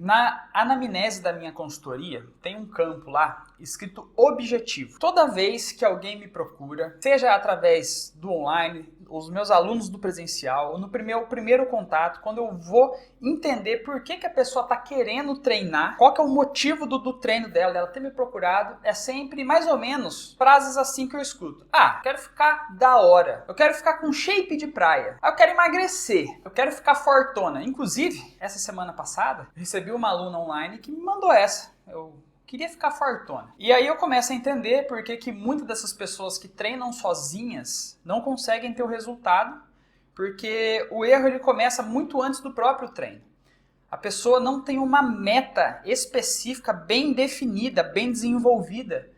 Na anamnese da minha consultoria, tem um campo lá escrito objetivo. Toda vez que alguém me procura, seja através do online, os meus alunos do presencial, ou no primeiro contato, quando eu vou entender por que a pessoa está querendo treinar, qual que é o motivo do treino dela ter me procurado, é sempre mais ou menos frases assim que eu escuto. Quero ficar da hora, eu quero ficar com shape de praia, eu quero emagrecer, eu quero ficar fortona. Inclusive, essa semana passada, eu recebi uma aluna online que me mandou essa. Eu queria ficar fortona. E aí eu começo a entender por que muitas dessas pessoas que treinam sozinhas não conseguem ter o resultado, porque o erro ele começa muito antes do próprio treino. A pessoa não tem uma meta específica, bem definida, bem desenvolvida,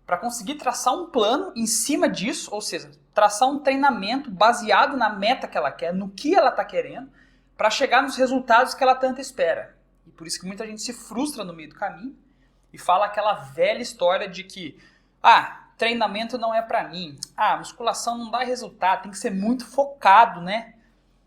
para conseguir traçar um plano em cima disso, ou seja, traçar um treinamento baseado na meta que ela quer, no que ela está querendo, para chegar nos resultados que ela tanto espera. E por isso que muita gente se frustra no meio do caminho e fala aquela velha história de que treinamento não é para mim, musculação não dá resultado, tem que ser muito focado, né?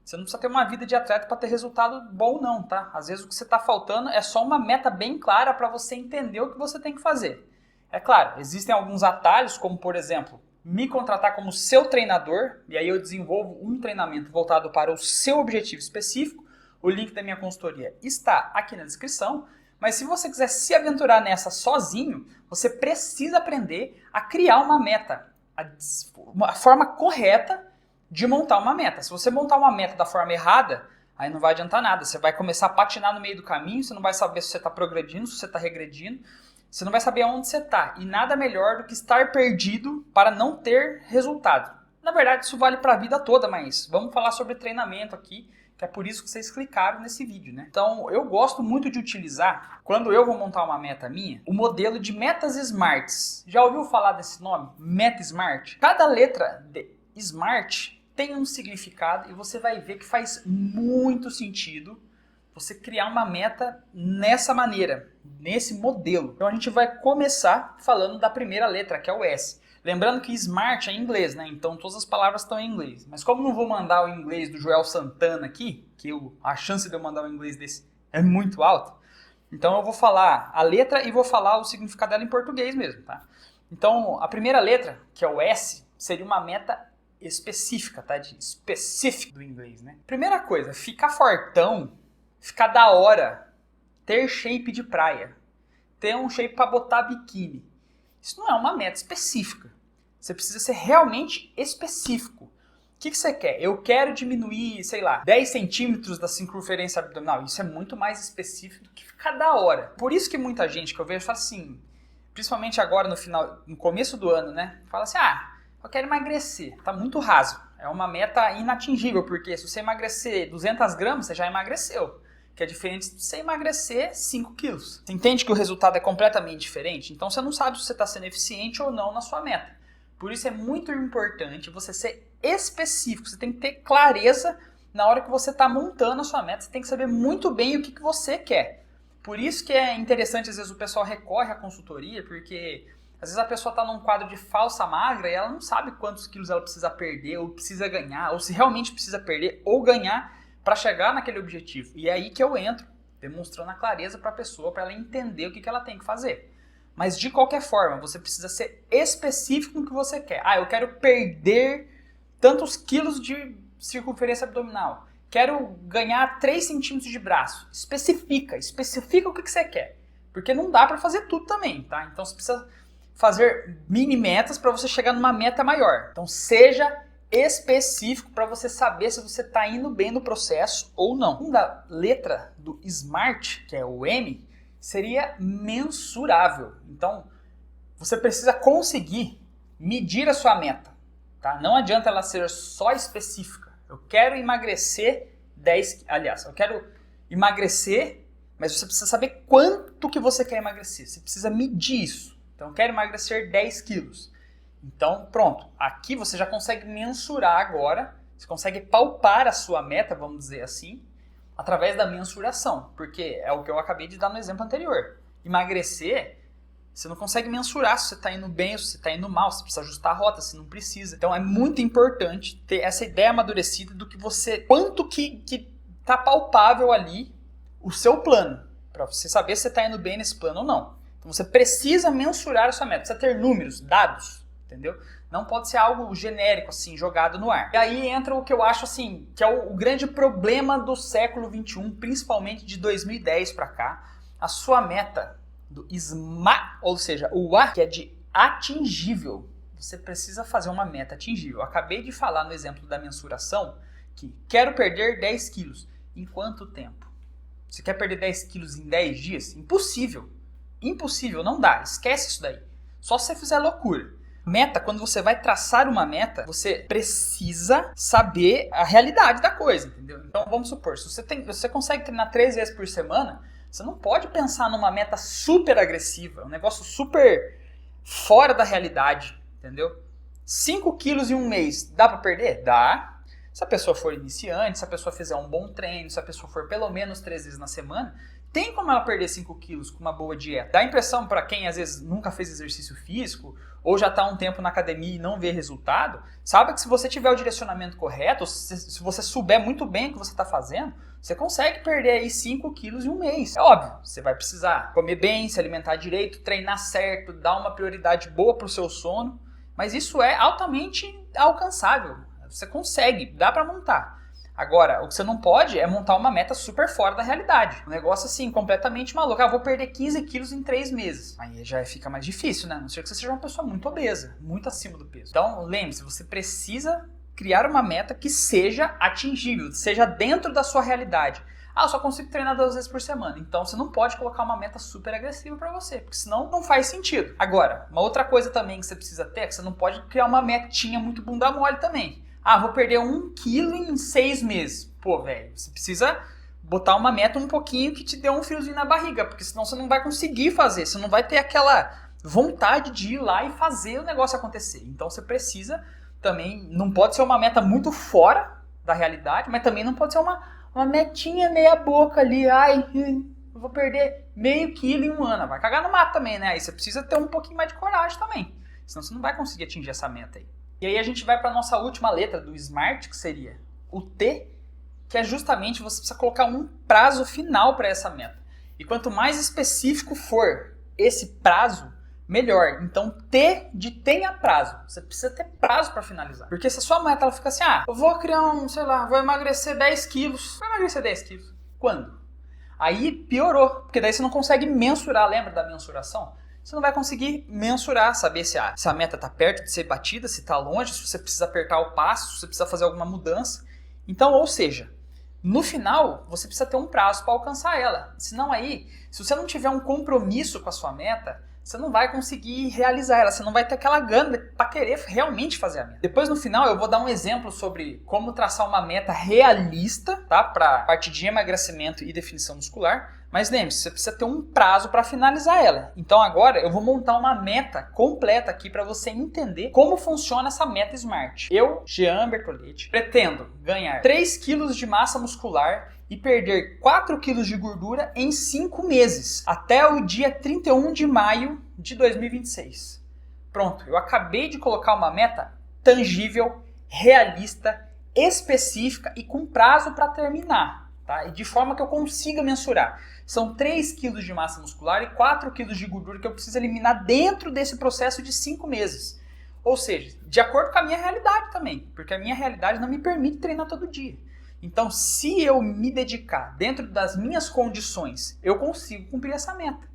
Você não precisa ter uma vida de atleta para ter resultado bom não, tá? Às vezes o que você está faltando é só uma meta bem clara para você entender o que você tem que fazer. É claro, existem alguns atalhos, como por exemplo, me contratar como seu treinador, e aí eu desenvolvo um treinamento voltado para o seu objetivo específico. O link da minha consultoria está aqui na descrição. Mas se você quiser se aventurar nessa sozinho, você precisa aprender a criar uma meta, a forma correta de montar uma meta. Se você montar uma meta da forma errada, aí não vai adiantar nada. Você vai começar a patinar no meio do caminho, você não vai saber se você está progredindo, se você está regredindo, você não vai saber aonde você está. E nada melhor do que estar perdido para não ter resultado. Na verdade, isso vale para a vida toda, mas vamos falar sobre treinamento aqui, que é por isso que vocês clicaram nesse vídeo, né? Então, eu gosto muito de utilizar, quando eu vou montar uma meta minha, o modelo de metas SMARTs. Já ouviu falar desse nome? Meta SMART? Cada letra de SMART tem um significado e você vai ver que faz muito sentido você criar uma meta nessa maneira, nesse modelo. Então, a gente vai começar falando da primeira letra, que é o S. Lembrando que Smart é em inglês, né? Então todas as palavras estão em inglês. Mas como não vou mandar o inglês do Joel Santana aqui, que a chance de eu mandar um inglês desse é muito alta, então eu vou falar a letra e vou falar o significado dela em português mesmo, tá? Então a primeira letra, que é o S, seria uma meta específica, tá? De specific do inglês, né? Primeira coisa, ficar fortão, ficar da hora, ter shape de praia, ter um shape para botar biquíni. Isso não é uma meta específica. Você precisa ser realmente específico. O que você quer? Eu quero diminuir, 10 centímetros da circunferência abdominal. Isso é muito mais específico do que ficar da hora. Por isso que muita gente que eu vejo fala assim, principalmente agora no começo do ano, né? Fala assim, eu quero emagrecer. Tá muito raso. É uma meta inatingível, porque se você emagrecer 200 gramas, você já emagreceu. Que é diferente de você emagrecer 5 quilos. Você entende que o resultado é completamente diferente? Então você não sabe se você está sendo eficiente ou não na sua meta. Por isso é muito importante você ser específico. Você tem que ter clareza na hora que você está montando a sua meta. Você tem que saber muito bem o que você quer. Por isso que é interessante, às vezes, o pessoal recorre à consultoria, porque às vezes a pessoa está num quadro de falsa magra e ela não sabe quantos quilos ela precisa perder ou precisa ganhar, ou se realmente precisa perder ou ganhar para chegar naquele objetivo. E é aí que eu entro, demonstrando a clareza para a pessoa, para ela entender o que ela tem que fazer. Mas de qualquer forma, você precisa ser específico no que você quer. Eu quero perder tantos quilos de circunferência abdominal. Quero ganhar 3 centímetros de braço. Especifica o que você quer. Porque não dá para fazer tudo também, tá? Então você precisa fazer mini metas para você chegar numa meta maior. Então seja específico para você saber se você está indo bem no processo ou não. A segunda letra do SMART, que é o M, seria mensurável. Então, você precisa conseguir medir a sua meta. Tá? Não adianta ela ser só específica. Eu quero emagrecer 10... Aliás, eu quero emagrecer, mas você precisa saber quanto que você quer emagrecer. Você precisa medir isso. Então, eu quero emagrecer 10 quilos. Então, pronto. Aqui você já consegue mensurar agora, você consegue palpar a sua meta, vamos dizer assim, através da mensuração, porque é o que eu acabei de dar no exemplo anterior. Emagrecer, você não consegue mensurar se você está indo bem ou se você está indo mal, se precisa ajustar a rota, se não precisa. Então, é muito importante ter essa ideia amadurecida do que quanto que está palpável ali o seu plano, para você saber se você está indo bem nesse plano ou não. Então você precisa mensurar a sua meta, precisa ter números, dados, entendeu? Não pode ser algo genérico, assim, jogado no ar. E aí entra o que eu acho, assim, que é o grande problema do século XXI, principalmente de 2010 para cá. A sua meta do SMART, ou seja, o A, que é de atingível. Você precisa fazer uma meta atingível. Eu acabei de falar no exemplo da mensuração que quero perder 10 quilos. Em quanto tempo? Você quer perder 10 quilos em 10 dias? Impossível. Impossível, não dá. Esquece isso daí. Só se você fizer loucura. Meta, quando você vai traçar uma meta, você precisa saber a realidade da coisa, entendeu? Então vamos supor, se você consegue treinar 3 vezes por semana, você não pode pensar numa meta super agressiva, um negócio super fora da realidade, entendeu? 5 quilos em um mês, dá pra perder? Dá. Se a pessoa for iniciante, se a pessoa fizer um bom treino, se a pessoa for pelo menos 3 vezes na semana, tem como ela perder 5 quilos com uma boa dieta. Dá a impressão para quem às vezes nunca fez exercício físico ou já está há um tempo na academia e não vê resultado, sabe que se você tiver o direcionamento correto, se você souber muito bem o que você está fazendo, você consegue perder aí 5 quilos em um mês. É óbvio, você vai precisar comer bem, se alimentar direito, treinar certo, dar uma prioridade boa para o seu sono, mas isso é altamente alcançável. Você consegue, dá para montar. Agora, o que você não pode é montar uma meta super fora da realidade. Um negócio assim, completamente maluco. Vou perder 15 quilos em 3 meses. Aí já fica mais difícil, né? A não ser que você seja uma pessoa muito obesa, muito acima do peso. Então, lembre-se, você precisa criar uma meta que seja atingível, seja dentro da sua realidade. Eu só consigo treinar 2 vezes por semana. Então, você não pode colocar uma meta super agressiva para você, porque senão não faz sentido. Agora, uma outra coisa também que você precisa ter é que você não pode criar uma metinha muito bunda mole também. Vou perder 1 quilo em 6 meses. Pô, velho, você precisa botar uma meta um pouquinho que te dê um friozinho na barriga, porque senão você não vai conseguir fazer, você não vai ter aquela vontade de ir lá e fazer o negócio acontecer. Então você precisa também, não pode ser uma meta muito fora da realidade, mas também não pode ser uma metinha meia boca ali, eu vou perder meio quilo em um ano. Vai cagar no mato também, né? Aí você precisa ter um pouquinho mais de coragem também, senão você não vai conseguir atingir essa meta aí. E aí a gente vai para a nossa última letra do SMART, que seria o T, que é justamente você precisa colocar um prazo final para essa meta. E quanto mais específico for esse prazo, melhor. Então T de tenha prazo. Você precisa ter prazo para finalizar. Porque se a sua meta ela fica assim, eu vou criar vou emagrecer 10 quilos. Vai emagrecer 10 quilos. Quando? Aí piorou, porque daí você não consegue mensurar, lembra da mensuração? Você não vai conseguir mensurar, saber se a meta está perto de ser batida, se está longe, se você precisa apertar o passo, se você precisa fazer alguma mudança. Então, ou seja, no final, você precisa ter um prazo para alcançar ela. Senão aí, se você não tiver um compromisso com a sua meta, você não vai conseguir realizar ela, você não vai ter aquela gana para querer realmente fazer a meta. Depois, no final, eu vou dar um exemplo sobre como traçar uma meta realista, tá? Para a parte de emagrecimento e definição muscular. Mas lembre-se, você precisa ter um prazo para finalizar ela. Então agora eu vou montar uma meta completa aqui para você entender como funciona essa meta SMART. Eu, Jean Bertoletti, pretendo ganhar 3 quilos de massa muscular e perder 4 quilos de gordura em 5 meses, até o dia 31 de maio de 2026. Pronto, eu acabei de colocar uma meta tangível, realista, específica e com prazo para terminar. Tá? E de forma que eu consiga mensurar. São 3 quilos de massa muscular e 4 quilos de gordura que eu preciso eliminar dentro desse processo de 5 meses. Ou seja, de acordo com a minha realidade também, porque a minha realidade não me permite treinar todo dia. Então, se eu me dedicar dentro das minhas condições, eu consigo cumprir essa meta.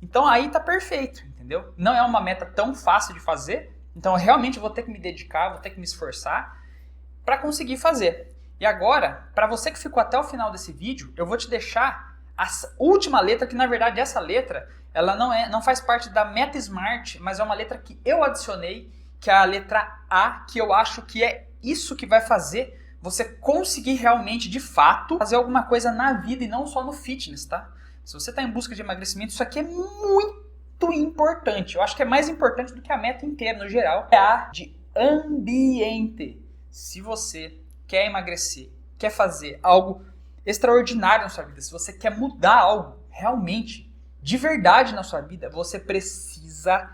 Então, aí tá perfeito, entendeu? Não é uma meta tão fácil de fazer, então eu realmente vou ter que me dedicar, vou ter que me esforçar para conseguir fazer. E agora, para você que ficou até o final desse vídeo, eu vou te deixar a última letra, que na verdade essa letra, ela não faz parte da meta SMART, mas é uma letra que eu adicionei, que é a letra A, que eu acho que é isso que vai fazer você conseguir realmente, de fato, fazer alguma coisa na vida e não só no fitness, tá? Se você está em busca de emagrecimento, isso aqui é muito importante. Eu acho que é mais importante do que a meta inteira, no geral. É a de ambiente. Se você quer emagrecer, quer fazer algo extraordinário na sua vida, se você quer mudar algo realmente, de verdade na sua vida, você precisa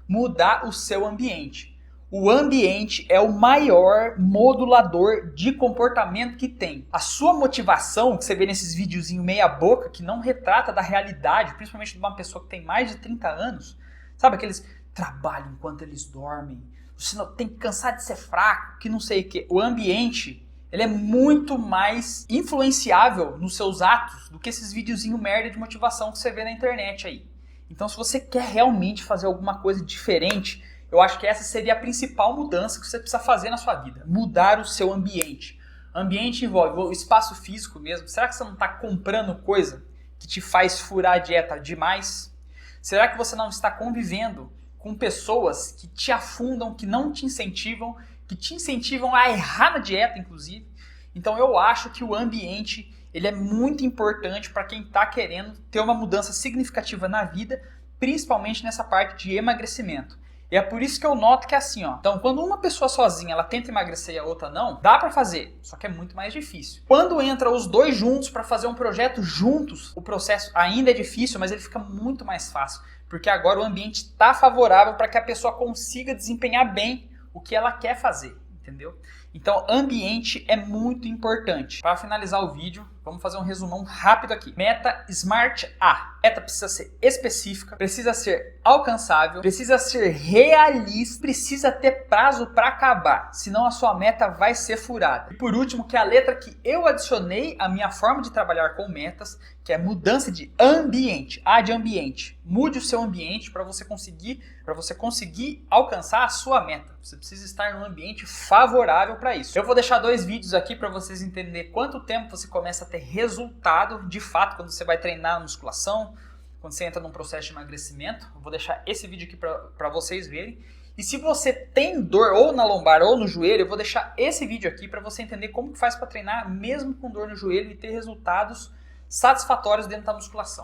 mudar o seu ambiente. O ambiente é o maior modulador de comportamento que tem. A sua motivação, que você vê nesses videozinhos meia boca, que não retrata da realidade, principalmente de uma pessoa que tem mais de 30 anos, sabe aqueles trabalham enquanto eles dormem, você não, tem que cansar de ser fraco, que não sei o que. O ambiente, ele é muito mais influenciável nos seus atos do que esses videozinhos merda de motivação que você vê na internet aí. Então, se você quer realmente fazer alguma coisa diferente, eu acho que essa seria a principal mudança que você precisa fazer na sua vida. Mudar o seu ambiente. Ambiente envolve o espaço físico mesmo. Será que você não está comprando coisa que te faz furar a dieta demais? Será que você não está convivendo com pessoas que te afundam, que não te incentivam, que te incentivam a errar na dieta, inclusive? Então eu acho que o ambiente ele é muito importante para quem está querendo ter uma mudança significativa na vida, principalmente nessa parte de emagrecimento. E é por isso que eu noto que é assim, ó. Então, quando uma pessoa sozinha ela tenta emagrecer e a outra não, dá pra fazer, só que é muito mais difícil. Quando entra os dois juntos pra fazer um projeto juntos, o processo ainda é difícil, mas ele fica muito mais fácil, porque agora o ambiente tá favorável para que a pessoa consiga desempenhar bem o que ela quer fazer, entendeu? Então, ambiente é muito importante. Para finalizar o vídeo, vamos fazer um resumão rápido aqui. Meta SMART A. Meta precisa ser específica, precisa ser alcançável, precisa ser realista, precisa ter prazo para acabar, senão a sua meta vai ser furada. E por último, que é a letra que eu adicionei à minha forma de trabalhar com metas, que é mudança de ambiente. A de ambiente. Mude o seu ambiente para você conseguir alcançar a sua meta. Você precisa estar num ambiente favorável para isso. Eu vou deixar 2 vídeos aqui para vocês entenderem quanto tempo você começa a ter resultado de fato quando você vai treinar musculação, quando você entra num processo de emagrecimento. Eu vou deixar esse vídeo aqui para vocês verem. E se você tem dor ou na lombar ou no joelho, eu vou deixar esse vídeo aqui para você entender como que faz para treinar mesmo com dor no joelho e ter resultados satisfatórios dentro da musculação.